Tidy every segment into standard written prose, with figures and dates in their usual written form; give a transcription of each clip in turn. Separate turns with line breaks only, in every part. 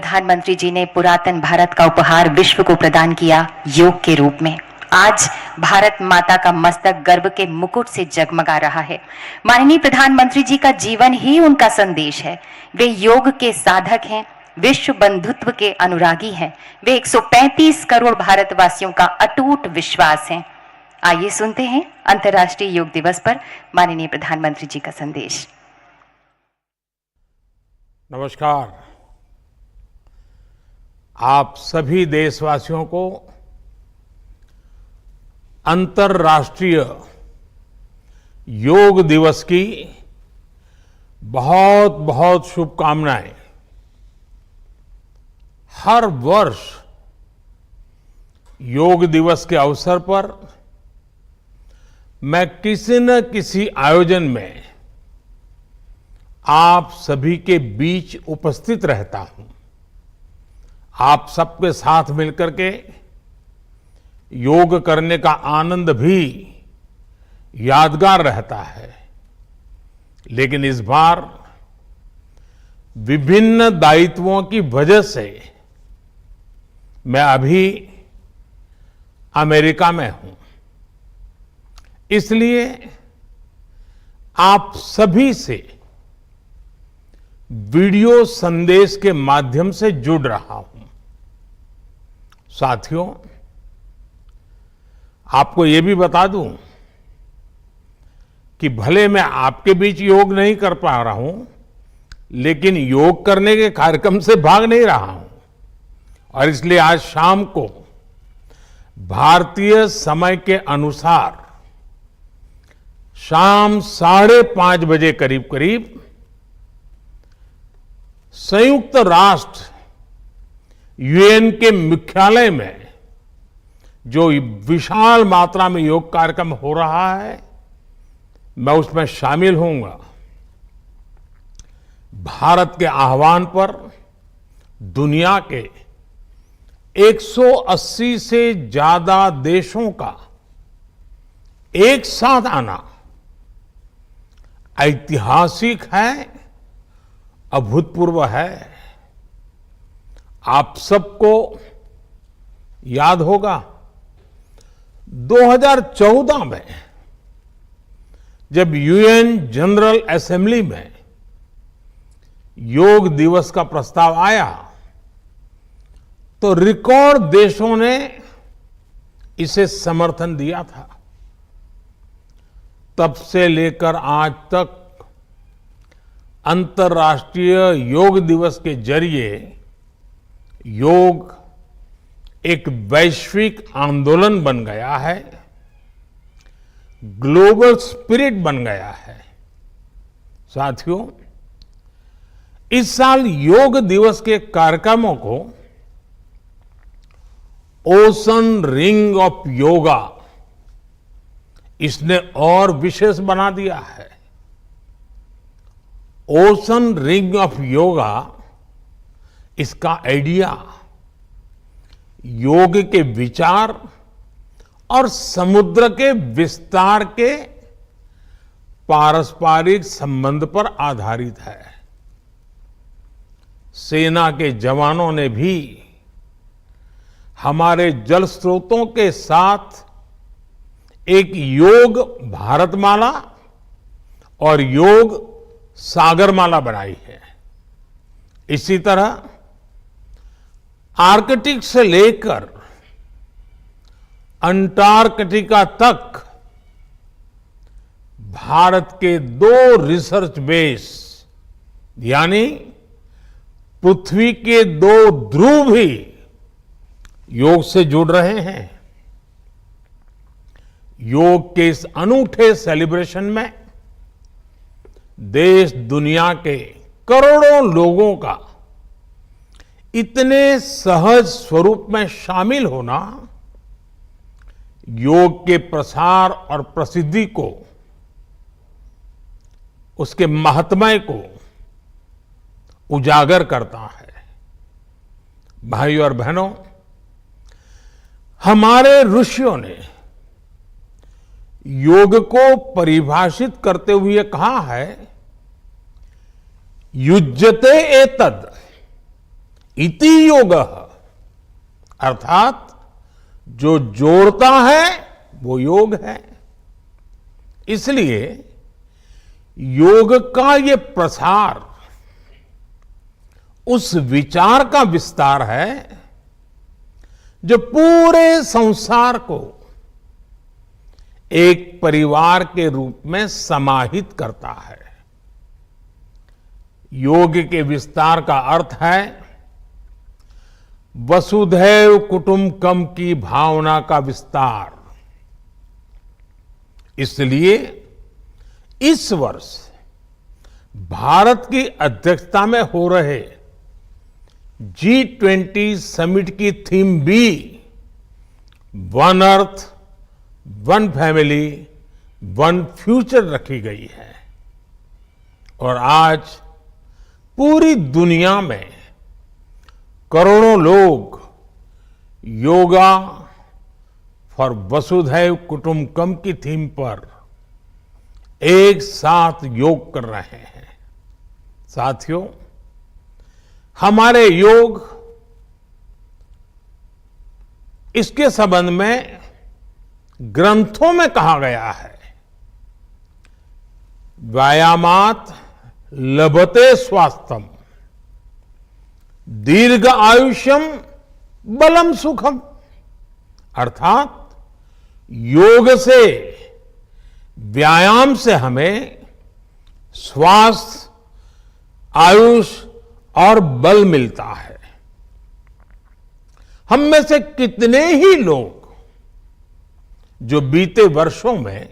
प्रधानमंत्री जी ने पुरातन भारत का उपहार विश्व को प्रदान किया योग के रूप में। आज भारत माता का मस्तक गर्व के मुकुट से जगमगा रहा है। माननीय प्रधानमंत्री जी का जीवन ही उनका संदेश है। वे योग के साधक हैं, विश्व बंधुत्व के अनुरागी हैं। वे 135 करोड़ भारतवासियों का अटूट विश्वास हैं। आइए सुनते हैं अंतर्राष्ट्रीय योग दिवस पर माननीय प्रधानमंत्री जी का संदेश।
नमस्कार। आप सभी देशवासियों को अंतर्राष्ट्रीय योग दिवस की बहुत बहुत शुभकामनाएं। हर वर्ष योग दिवस के अवसर पर मैं किसी न किसी आयोजन में आप सभी के बीच उपस्थित रहता हूं। आप सबके साथ मिलकर के योग करने का आनंद भी यादगार रहता है। लेकिन इस बार विभिन्न दायित्वों की वजह से मैं अभी अमेरिका में हूं। इसलिए आप सभी से वीडियो संदेश के माध्यम से जुड़ रहा हूं। साथियों, आपको यह भी बता दूं कि भले मैं आपके बीच योग नहीं कर पा रहा हूं, लेकिन योग करने के कार्यक्रम से भाग नहीं रहा हूं। और इसलिए आज शाम को भारतीय समय के अनुसार शाम 5:30 बजे करीब करीब संयुक्त राष्ट्र यूएन के मुख्यालय में जो विशाल मात्रा में योग कार्यक्रम हो रहा है, मैं उसमें शामिल होऊंगा। भारत के आह्वान पर दुनिया के 180 से ज्यादा देशों का एक साथ आना ऐतिहासिक है, अभूतपूर्व है। आप सबको याद होगा 2014 में जब यूएन जनरल असेंबली में योग दिवस का प्रस्ताव आया तो रिकॉर्ड देशों ने इसे समर्थन दिया था। तब से लेकर आज तक अंतर्राष्ट्रीय योग दिवस के जरिए योग एक वैश्विक आंदोलन बन गया है, ग्लोबल स्पिरिट बन गया है। साथियों, इस साल योग दिवस के कार्यक्रमों को ओशन रिंग ऑफ योगा इसने और विशेष बना दिया है। ओशन रिंग ऑफ योगा, इसका आइडिया योग के विचार और समुद्र के विस्तार के पारस्परिक संबंध पर आधारित है। सेना के जवानों ने भी हमारे जल स्रोतों के साथ एक योग भारतमाला और योग सागरमाला बनाई है। इसी तरह आर्कटिक से लेकर अंटार्कटिका तक भारत के 2 रिसर्च बेस यानी पृथ्वी के 2 ध्रुव भी योग से जुड़ रहे हैं। योग के इस अनूठे सेलिब्रेशन में देश दुनिया के करोड़ों लोगों का इतने सहज स्वरूप में शामिल होना योग के प्रसार और प्रसिद्धि को, उसके महात्म्य को उजागर करता है। भाइयों और बहनों, हमारे ऋषियों ने योग को परिभाषित करते हुए कहा है, युज्यते एतद इति योगः, अर्थात जो जोड़ता है वो योग है। इसलिए योग का ये प्रसार उस विचार का विस्तार है जो पूरे संसार को एक परिवार के रूप में समाहित करता है। योग के विस्तार का अर्थ है वसुधैव कुटुंबकम की भावना का विस्तार। इसलिए इस वर्ष भारत की अध्यक्षता में हो रहे G20 समिट की थीम भी one earth, one family, one future रखी गई है। और आज पूरी दुनिया में करोड़ों लोग योगा फॉर वसुधैव कुटुंबकम की थीम पर एक साथ योग कर रहे हैं। साथियों, हमारे योग इसके संबंध में ग्रंथों में कहा गया है, व्यायामात लभते स्वास्थ्यम दीर्घ आयुष्यम बलम सुखम। अर्थात योग से, व्यायाम से हमें स्वास्थ्य, आयुष और बल मिलता है। हम में से कितने ही लोग जो बीते वर्षों में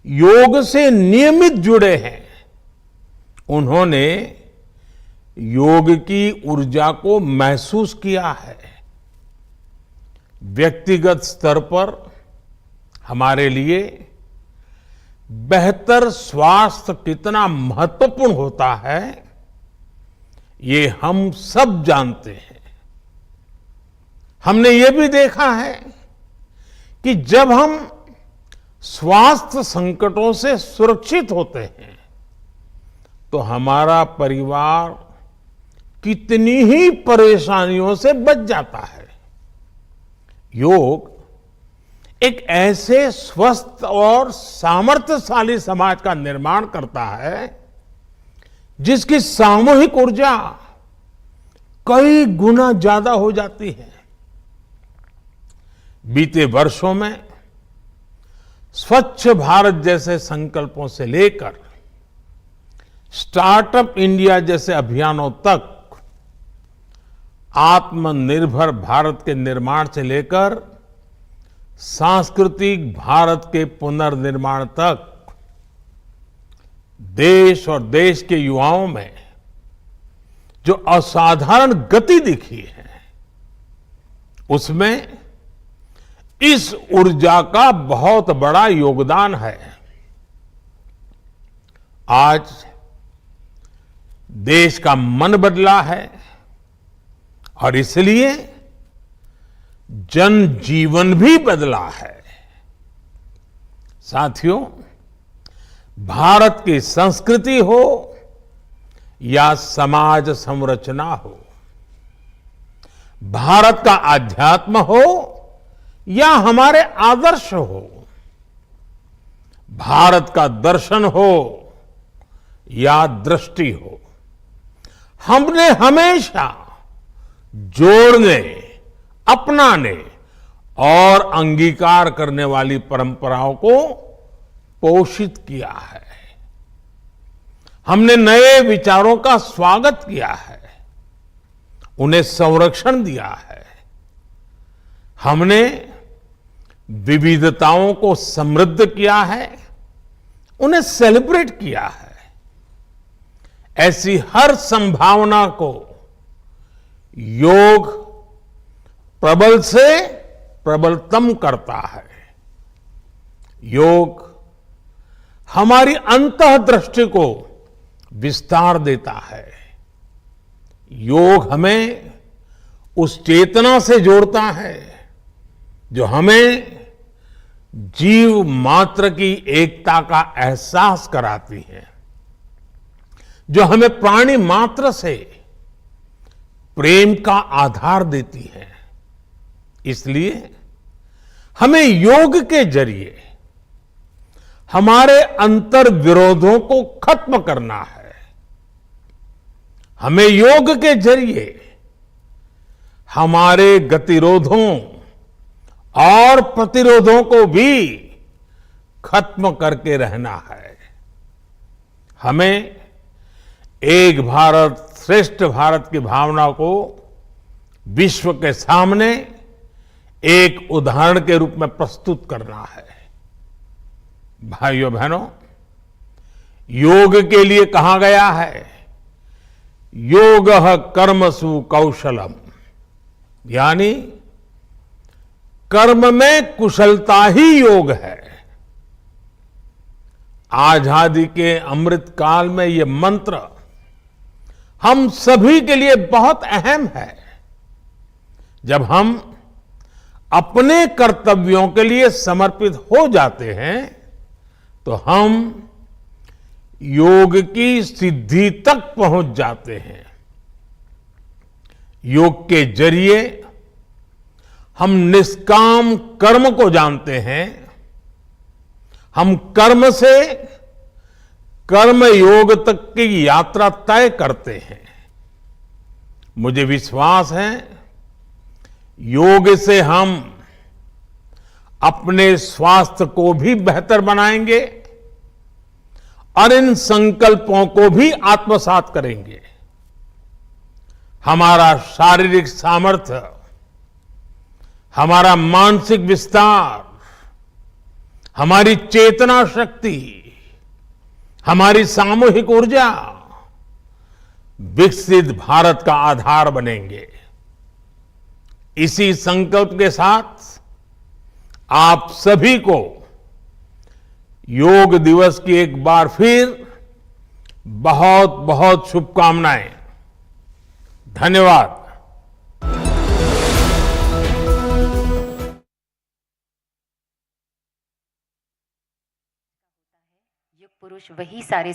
योग से नियमित जुड़े हैं, उन्होंने योग की ऊर्जा को महसूस किया है। व्यक्तिगत स्तर पर हमारे लिए बेहतर स्वास्थ्य कितना महत्वपूर्ण होता है, ये हम सब जानते हैं। हमने ये भी देखा है कि जब हम स्वास्थ्य संकटों से सुरक्षित होते हैं तो हमारा परिवार कितनी ही परेशानियों से बच जाता है। योग एक ऐसे स्वस्थ और सामर्थ्यशाली समाज का निर्माण करता है जिसकी सामूहिक ऊर्जा कई गुना ज्यादा हो जाती है। बीते वर्षों में स्वच्छ भारत जैसे संकल्पों से लेकर स्टार्टअप इंडिया जैसे अभियानों तक, आत्मनिर्भर भारत के निर्माण से लेकर सांस्कृतिक भारत के पुनर्निर्माण तक, देश और देश के युवाओं में जो असाधारण गति दिखी है, उसमें इस ऊर्जा का बहुत बड़ा योगदान है। आज देश का मन बदला है और इसलिए जनजीवन भी बदला है। साथियों, भारत की संस्कृति हो या समाज संरचना हो, भारत का आध्यात्म हो या हमारे आदर्श हो, भारत का दर्शन हो या दृष्टि हो, हमने हमेशा जोड़ने, अपनाने और अंगीकार करने वाली परंपराओं को पोषित किया है। हमने नए विचारों का स्वागत किया है, उन्हें संरक्षण दिया है। हमने विविधताओं को समृद्ध किया है, उन्हें सेलिब्रेट किया है। ऐसी हर संभावना को योग प्रबल से प्रबलतम करता है। योग हमारी अंतःदृष्टि को विस्तार देता है। योग हमें उस चेतना से जोड़ता है जो हमें जीव मात्र की एकता का एहसास कराती है, जो हमें प्राणी मात्र से प्रेम का आधार देती है। इसलिए हमें योग के जरिए हमारे अंतर विरोधों को खत्म करना है। हमें योग के जरिए हमारे गतिरोधों और प्रतिरोधों को भी खत्म करके रहना है। हमें एक भारत श्रेष्ठ भारत की भावना को विश्व के सामने एक उदाहरण के रूप में प्रस्तुत करना है। भाइयों बहनों, योग के लिए कहा गया है, योगः कर्मसु कौशलम, यानी कर्म में कुशलता ही योग है। आजादी के अमृत काल में ये मंत्र हम सभी के लिए बहुत अहम है। जब हम अपने कर्तव्यों के लिए समर्पित हो जाते हैं तो हम योग की सिद्धि तक पहुंच जाते हैं। योग के जरिए हम निष्काम कर्म को जानते हैं। हम कर्म से कर्म योग तक की यात्रा तय करते हैं। मुझे विश्वास है, योग से हम अपने स्वास्थ्य को भी बेहतर बनाएंगे और इन संकल्पों को भी आत्मसात करेंगे। हमारा शारीरिक सामर्थ्य, हमारा मानसिक विस्तार, हमारी चेतना शक्ति, हमारी सामूहिक ऊर्जा विकसित भारत का आधार बनेंगे। इसी संकल्प के साथ आप सभी को योग दिवस की एक बार फिर बहुत बहुत शुभकामनाएं। धन्यवाद।
युग पुरुष वही सारे